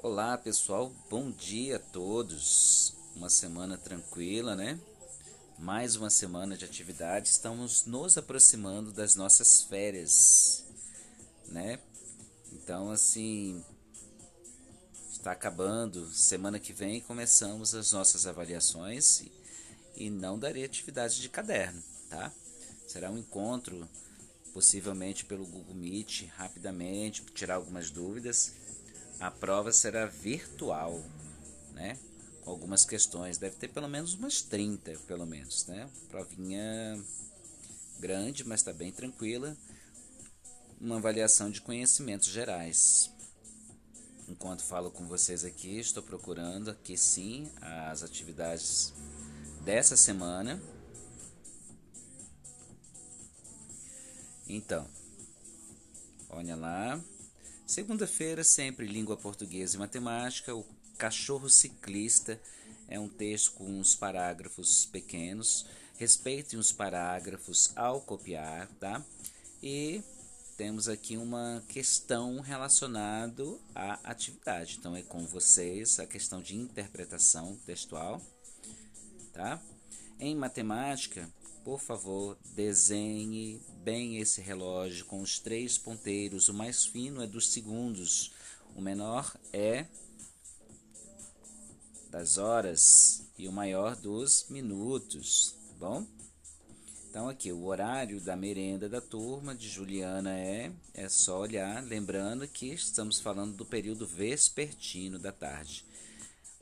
Olá pessoal, bom dia a todos. Uma semana tranquila, né? Mais uma semana de atividade. Estamos nos aproximando das nossas férias, né? Então, assim, está acabando. Semana que vem começamos as nossas avaliações e não darei atividade de caderno, tá? Será um encontro, possivelmente pelo Google Meet, rapidamente, tirar algumas dúvidas. A prova será virtual, né? Com algumas questões, deve ter pelo menos umas 30, pelo menos, né? Provinha grande, mas está bem tranquila. Uma avaliação de conhecimentos gerais. Enquanto falo com vocês aqui, estou procurando aqui sim as atividades dessa semana. Então, olha lá. Segunda-feira, sempre língua portuguesa e matemática. O cachorro ciclista é um texto com uns parágrafos pequenos. Respeitem os parágrafos ao copiar, tá? E temos aqui uma questão relacionada à atividade. Então, é com vocês a questão de interpretação textual, tá? Em matemática, por favor, desenhe bem esse relógio com os 3 ponteiros. O mais fino é dos segundos, o menor é das horas e o maior dos minutos, tá bom? Então aqui, o horário da merenda da turma de Juliana é só olhar, lembrando que estamos falando do período vespertino da tarde.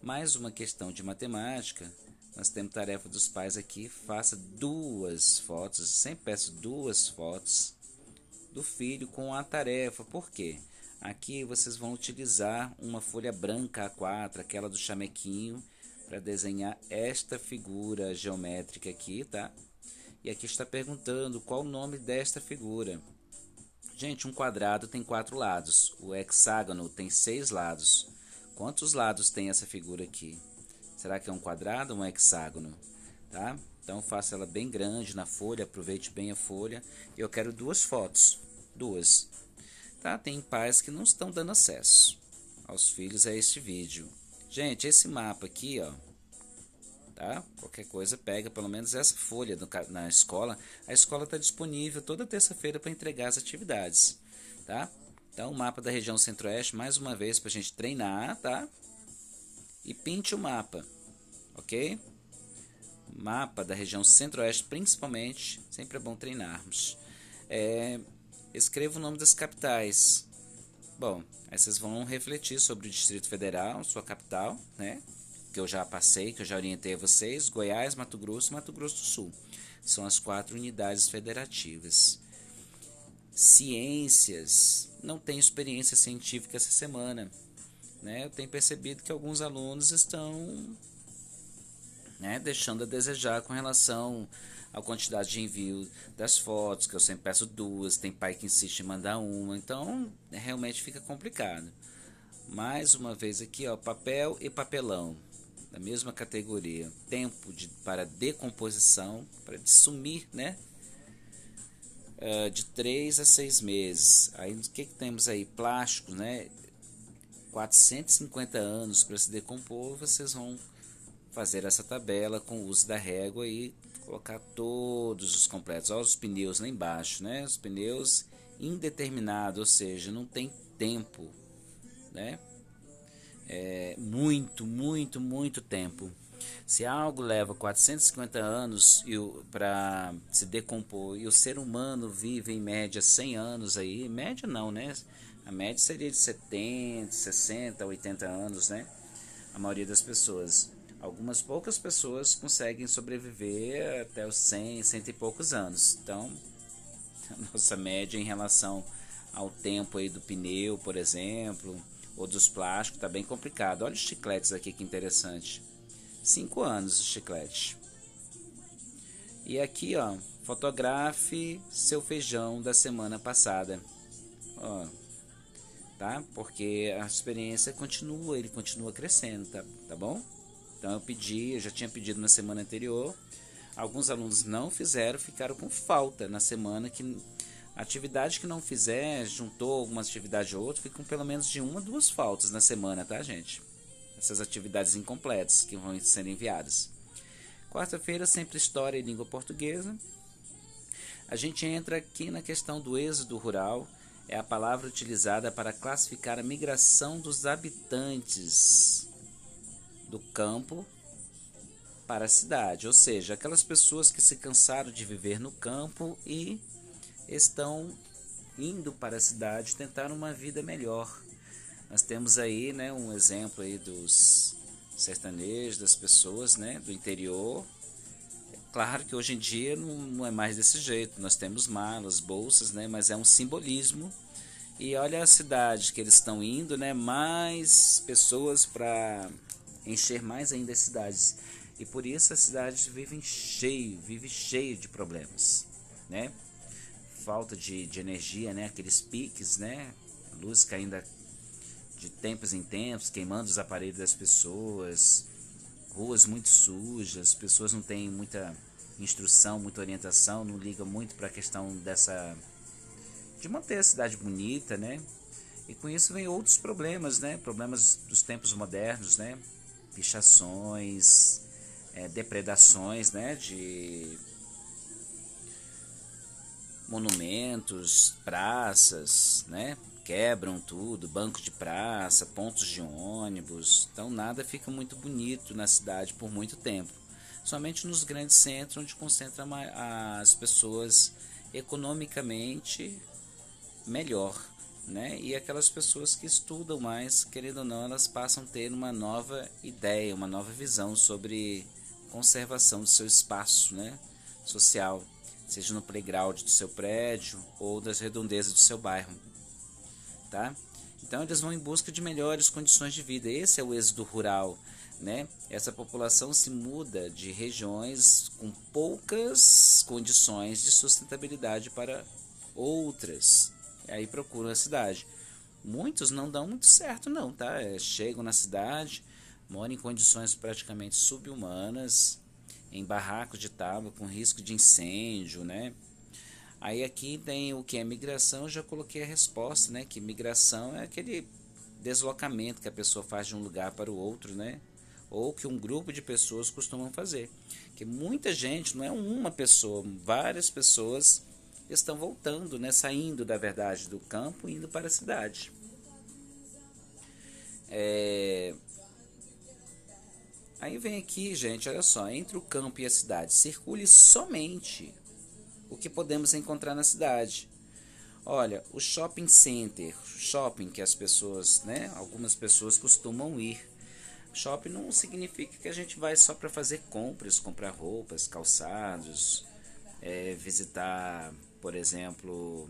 Mais uma questão de matemática. Nós temos tarefa dos pais aqui, faça 2 fotos, sempre peço 2 fotos do filho com a tarefa. Por quê? Aqui vocês vão utilizar uma folha branca A4, aquela do chamequinho, para desenhar esta figura geométrica aqui, tá? E aqui está perguntando qual o nome desta figura. Gente, um quadrado tem 4 lados, o hexágono tem 6 lados. Quantos lados tem essa figura aqui? Será que é um quadrado ou um hexágono? Tá? Então faça ela bem grande na folha, aproveite bem a folha. Eu quero 2 fotos, 2. Tá? Tem pais que não estão dando acesso aos filhos a este vídeo. Gente, esse mapa aqui, ó, tá? Qualquer coisa pega pelo menos essa folha na escola. A escola está disponível toda terça-feira para entregar as atividades, tá? Então o mapa da região centro-oeste, mais uma vez para a gente treinar, tá? E pinte o mapa, ok? Mapa da região centro-oeste, principalmente, sempre é bom treinarmos. Escreva o nome das capitais. Bom, aí vocês vão refletir sobre o Distrito Federal, sua capital, né? Que eu já passei, que eu já orientei a vocês. Goiás, Mato Grosso e Mato Grosso do Sul. São as 4 unidades federativas. Ciências. Não tenho experiência científica essa semana, né? Eu tenho percebido que alguns alunos estão, né, deixando a desejar com relação à quantidade de envio das fotos, que eu sempre peço 2, tem pai que insiste em mandar uma, então realmente fica complicado. Mais uma vez aqui, ó, papel e papelão, da mesma categoria. Tempo para decomposição, para sumir, né? De 3 a 6 meses. Aí o que temos aí? Plástico, né? 450 anos para se decompor. Vocês vão fazer essa tabela com o uso da régua e colocar todos os completos. Olha os pneus lá embaixo, né? Os pneus indeterminados, ou seja, não tem tempo, né? Muito tempo. Se algo leva 450 anos para se decompor e o ser humano vive em média 100 anos aí, média não, né? A média seria de 70, 60, 80 anos, né? A maioria das pessoas. Algumas poucas pessoas conseguem sobreviver até os 100, cento e poucos anos. Então, a nossa média em relação ao tempo aí do pneu, por exemplo, ou dos plásticos, está bem complicado. Olha os chicletes aqui, que interessante. 5 anos os chicletes. E aqui, ó, fotografe seu feijão da semana passada. Ó, tá? Porque a experiência continua, ele continua crescendo, tá bom? Então eu já tinha pedido na semana anterior. Alguns alunos não fizeram, ficaram com falta na semana que Atividade que não fizer, juntou alguma atividade ou outra, fica com pelo menos de 1 a 2 faltas na semana, tá, gente? Essas atividades incompletas que vão ser enviadas. Quarta-feira, sempre história e língua portuguesa. A gente entra aqui na questão do êxodo rural. É a palavra utilizada para classificar a migração dos habitantes do campo para a cidade, ou seja, aquelas pessoas que se cansaram de viver no campo e estão indo para a cidade tentar uma vida melhor. Nós temos aí, né, um exemplo aí dos sertanejos, das pessoas, né, do interior. Claro que hoje em dia não é mais desse jeito, nós temos malas, bolsas, né, mas é um simbolismo. E olha a cidade que eles estão indo, né, mais pessoas para encher mais ainda as cidades. E por isso as cidades vivem cheio de problemas, né? Falta de energia, né? Aqueles piques, né? Luz caindo de tempos em tempos, queimando os aparelhos das pessoas, ruas muito sujas, pessoas não têm muita instrução, muita orientação, não ligam muito para a questão de manter a cidade bonita, né? E com isso vem outros problemas, né? Problemas dos tempos modernos, né? Pichações, depredações, né? De monumentos, praças, né? Quebram tudo, bancos de praça, pontos de ônibus. Então nada fica muito bonito na cidade por muito tempo. Somente nos grandes centros onde concentra as pessoas economicamente melhor, né? E aquelas pessoas que estudam mais, querendo ou não, elas passam a ter uma nova ideia, uma nova visão sobre conservação do seu espaço, né, social, seja no playground do seu prédio ou das redondezas do seu bairro, tá? Então eles vão em busca de melhores condições de vida. Esse é o êxodo rural, né? Essa população se muda de regiões com poucas condições de sustentabilidade para outras. E aí procuram a cidade. Muitos não dão muito certo não, tá? Chegam na cidade, moram em condições praticamente subhumanas, em barracos de tábua com risco de incêndio, né? Aí aqui tem o que é migração, eu já coloquei a resposta, né? Que migração é aquele deslocamento que a pessoa faz de um lugar para o outro, né? Ou que um grupo de pessoas costumam fazer. Que muita gente, não é uma pessoa, várias pessoas estão voltando, né? Saindo da verdade do campo e indo para a cidade. Aí vem aqui, gente, olha só, entre o campo e a cidade, circule somente o que podemos encontrar na cidade. Olha, o shopping center, shopping que as pessoas, né, algumas pessoas costumam ir. Shopping não significa que a gente vai só para fazer compras, comprar roupas, calçados, visitar, por exemplo,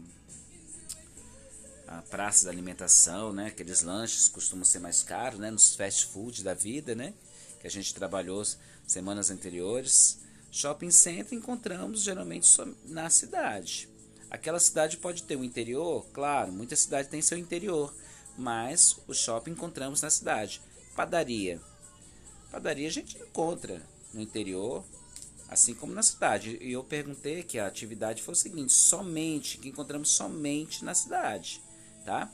a praça da alimentação, né, aqueles lanches costumam ser mais caros, né, nos fast food da vida, né, que a gente trabalhou semanas anteriores. Shopping center encontramos geralmente só na cidade. Aquela cidade pode ter um interior, claro, muita cidade tem seu interior, mas o shopping encontramos na cidade. Padaria a gente encontra no interior, assim como na cidade. E eu perguntei que a atividade foi o seguinte, que encontramos somente na cidade, tá?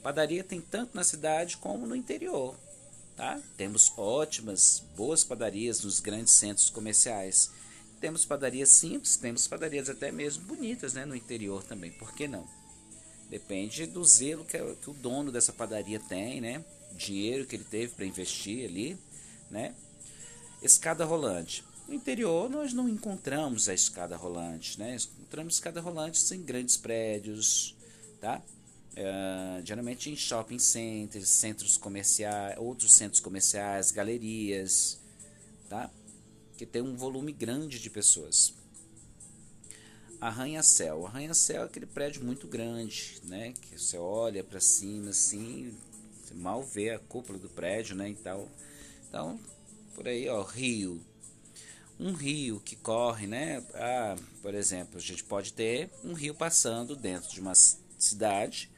Padaria tem tanto na cidade como no interior. Tá? Temos boas padarias nos grandes centros comerciais. Temos padarias simples, temos padarias até mesmo bonitas, né, no interior também. Por que não? Depende do zelo que o dono dessa padaria tem, né? Dinheiro que ele teve para investir ali, né? Escada rolante. No interior nós não encontramos a escada rolante, né? Encontramos escada rolantes em grandes prédios, tá? Geralmente em shopping centers, centros comerciais, outros centros comerciais, galerias, tá? Que tem um volume grande de pessoas. Arranha-céu. Arranha-céu é aquele prédio muito grande, né? Que você olha para cima assim, você mal vê a cúpula do prédio, né? Então, por aí, ó, rio. Um rio que corre, né? Por exemplo, a gente pode ter um rio passando dentro de uma cidade,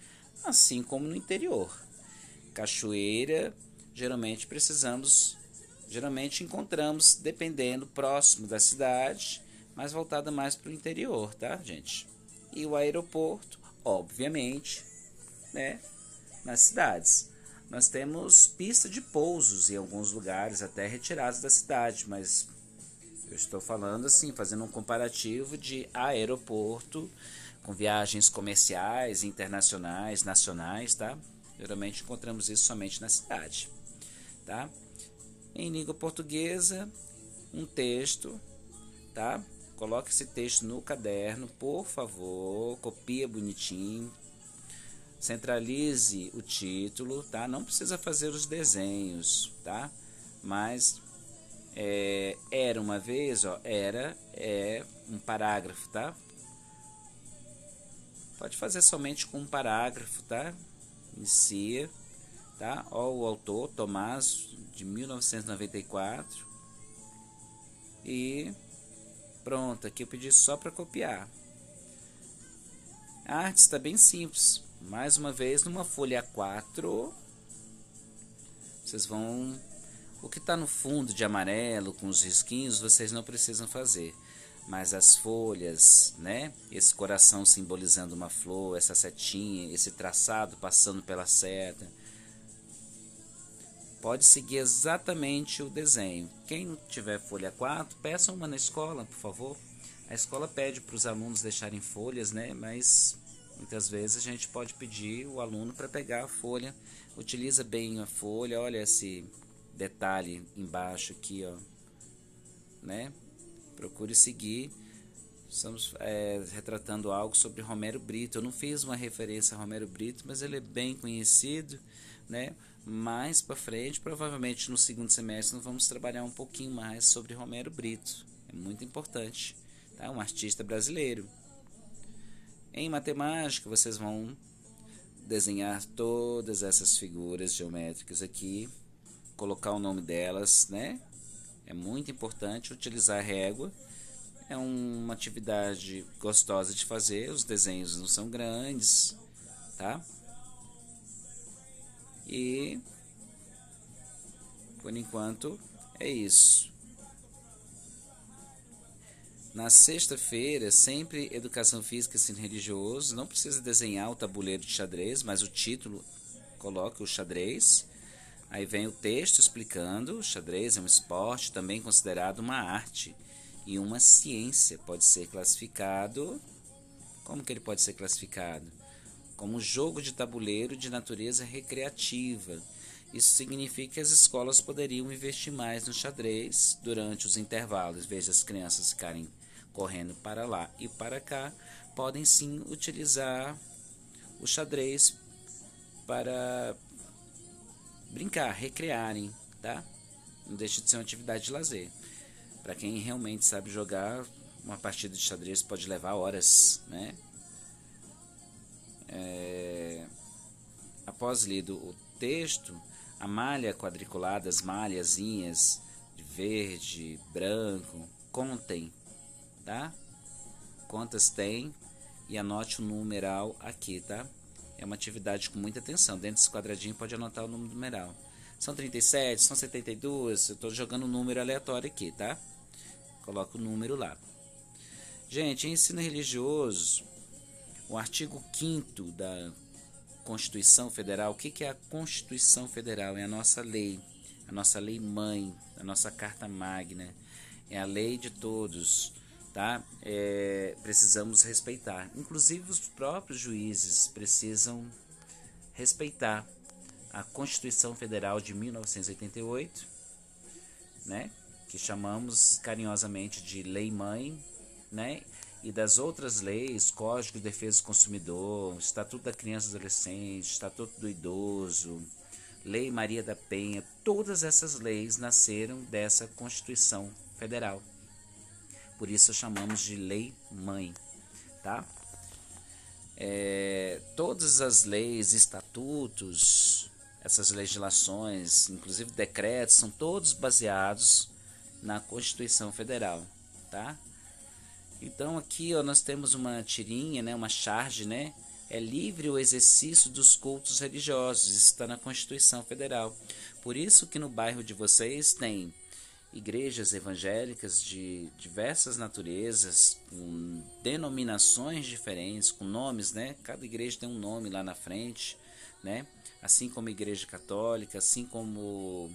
assim como no interior. Cachoeira, geralmente encontramos, dependendo, próximo da cidade, mas voltada mais para o interior, tá, gente? e o aeroporto, obviamente, né, nas cidades. Nós temos pista de pousos em alguns lugares, até retirados da cidade, mas eu estou falando assim, fazendo um comparativo de aeroporto com viagens comerciais, internacionais, nacionais, tá? Geralmente encontramos isso somente na cidade, tá? Em língua portuguesa, um texto, tá? Coloque esse texto no caderno, por favor, copia bonitinho, centralize o título, tá? Não precisa fazer os desenhos, tá? Mas era uma vez, ó, é um parágrafo, tá? Pode fazer somente com um parágrafo, tá? Inicia, tá? Ó, o autor, Tomás, de 1994. E pronto, aqui eu pedi só para copiar. A arte está bem simples. Mais uma vez, numa folha A4, vocês vão... O que está no fundo de amarelo, com os risquinhos, vocês não precisam fazer. Mas as folhas, né? Esse coração simbolizando uma flor, essa setinha, esse traçado passando pela seta. Pode seguir exatamente o desenho. Quem não tiver folha 4, peça uma na escola, por favor. A escola pede para os alunos deixarem folhas, né? Mas muitas vezes a gente pode pedir o aluno para pegar a folha. Utiliza bem a folha, olha esse detalhe embaixo aqui, ó, né? Procure seguir. Estamos retratando algo sobre Romero Brito. Eu não fiz uma referência a Romero Brito, mas ele é bem conhecido, né? Mais para frente, provavelmente no segundo semestre, nós vamos trabalhar um pouquinho mais sobre Romero Brito. É muito importante, tá? Um artista brasileiro. Em matemática, vocês vão desenhar todas essas figuras geométricas aqui, colocar o nome delas, né? É muito importante utilizar régua. É uma atividade gostosa de fazer, os desenhos não são grandes, tá? E por enquanto é isso. Na sexta-feira, sempre educação física e ensino religioso. Não precisa desenhar o tabuleiro de xadrez, mas o título coloca o xadrez. Aí vem o texto explicando: o xadrez é um esporte também considerado uma arte e uma ciência. Pode ser classificado. Como que ele pode ser classificado? Como um jogo de tabuleiro de natureza recreativa. Isso significa que as escolas poderiam investir mais no xadrez durante os intervalos. Em vez das crianças ficarem correndo para lá e para cá, podem sim utilizar o xadrez para brincar, recrearem, tá? Não deixa de ser uma atividade de lazer. Para quem realmente sabe jogar, uma partida de xadrez pode levar horas, né? Após lido o texto, a malha quadriculada, as malhazinhas de verde, branco, contem, tá? Quantas tem e anote o numeral aqui, tá? É uma atividade com muita atenção. Dentro desse quadradinho pode anotar o número numeral. São 37, são 72, eu estou jogando um número aleatório aqui, tá? Coloca o número lá. Gente, em ensino religioso, o artigo 5º da Constituição Federal. O que é a Constituição Federal? É a nossa lei mãe, a nossa carta magna, é a lei de todos, tá? Precisamos respeitar, inclusive os próprios juízes precisam respeitar a Constituição Federal de 1988, né? Que chamamos carinhosamente de lei mãe, né? E das outras leis, Código de Defesa do Consumidor, Estatuto da Criança e Adolescente, Estatuto do Idoso, Lei Maria da Penha, todas essas leis nasceram dessa Constituição Federal. Por isso chamamos de lei mãe, tá? Todas as leis, estatutos, essas legislações, inclusive decretos, são todos baseados na Constituição Federal, tá? Então aqui, ó, nós temos uma tirinha, né, uma charge, né? É livre o exercício dos cultos religiosos, isso está na Constituição Federal. Por isso que no bairro de vocês tem igrejas evangélicas de diversas naturezas, com denominações diferentes, com nomes, né? Cada igreja tem um nome lá na frente, né? Assim como a Igreja Católica, assim como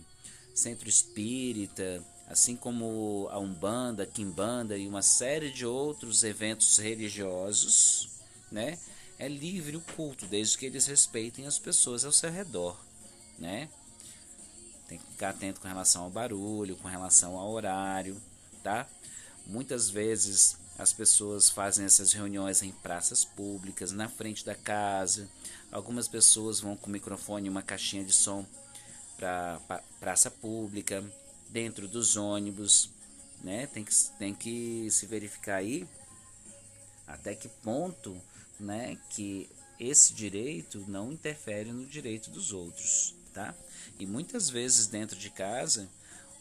Centro Espírita, assim como a Umbanda, Quimbanda e uma série de outros eventos religiosos, né? É livre o culto, desde que eles respeitem as pessoas ao seu redor, né? Tem que ficar atento com relação ao barulho, com relação ao horário, tá? Muitas vezes as pessoas fazem essas reuniões em praças públicas, na frente da casa. Algumas pessoas vão com o microfone e uma caixinha de som para praça pública, dentro dos ônibus, né? Tem que se verificar aí até que ponto, né, que esse direito não interfere no direito dos outros, tá? E muitas vezes dentro de casa,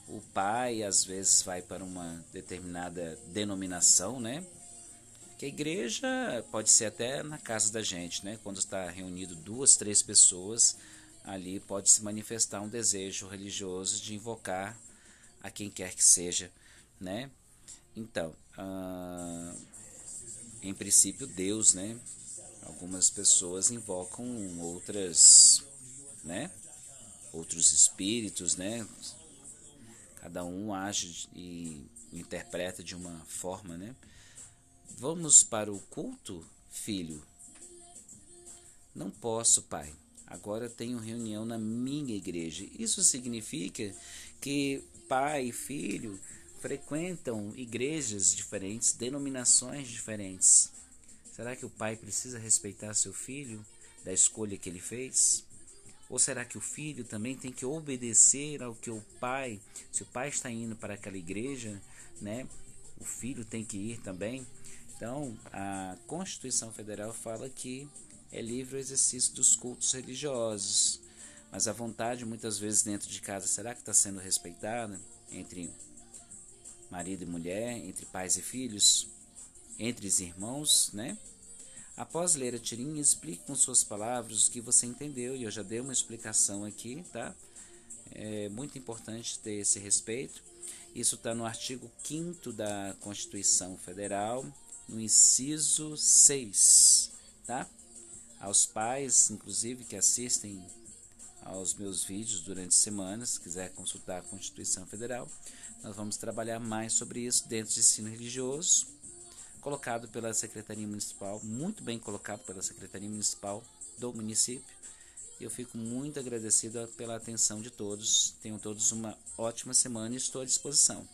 o pai às vezes vai para uma determinada denominação, né? Que a igreja pode ser até na casa da gente, né? Quando está reunido 2, 3 pessoas, ali pode se manifestar um desejo religioso de invocar a quem quer que seja, né? Então, em princípio Deus, né? Algumas pessoas invocam outras, né? Outros espíritos, né? Cada um age e interpreta de uma forma, né? Vamos para o culto, filho? Não posso, pai. Agora tenho reunião na minha igreja. Isso significa que pai e filho frequentam igrejas diferentes, denominações diferentes. Será que o pai precisa respeitar seu filho da escolha que ele fez? Ou será que o filho também tem que obedecer ao que o pai, se o pai está indo para aquela igreja, né, o filho tem que ir também? Então, a Constituição Federal fala que é livre o exercício dos cultos religiosos, mas a vontade muitas vezes dentro de casa, será que está sendo respeitada entre marido e mulher, entre pais e filhos, entre os irmãos, né? Após ler a tirinha, explique com suas palavras o que você entendeu, e eu já dei uma explicação aqui, tá? É muito importante ter esse respeito. Isso está no artigo 5º da Constituição Federal, no inciso 6, tá? Aos pais, inclusive, que assistem aos meus vídeos durante a semana, se quiser consultar a Constituição Federal, nós vamos trabalhar mais sobre isso dentro do ensino religioso, colocado pela Secretaria Municipal, muito bem colocado pela Secretaria Municipal do município. Eu fico muito agradecido pela atenção de todos. Tenham todos uma ótima semana e estou à disposição.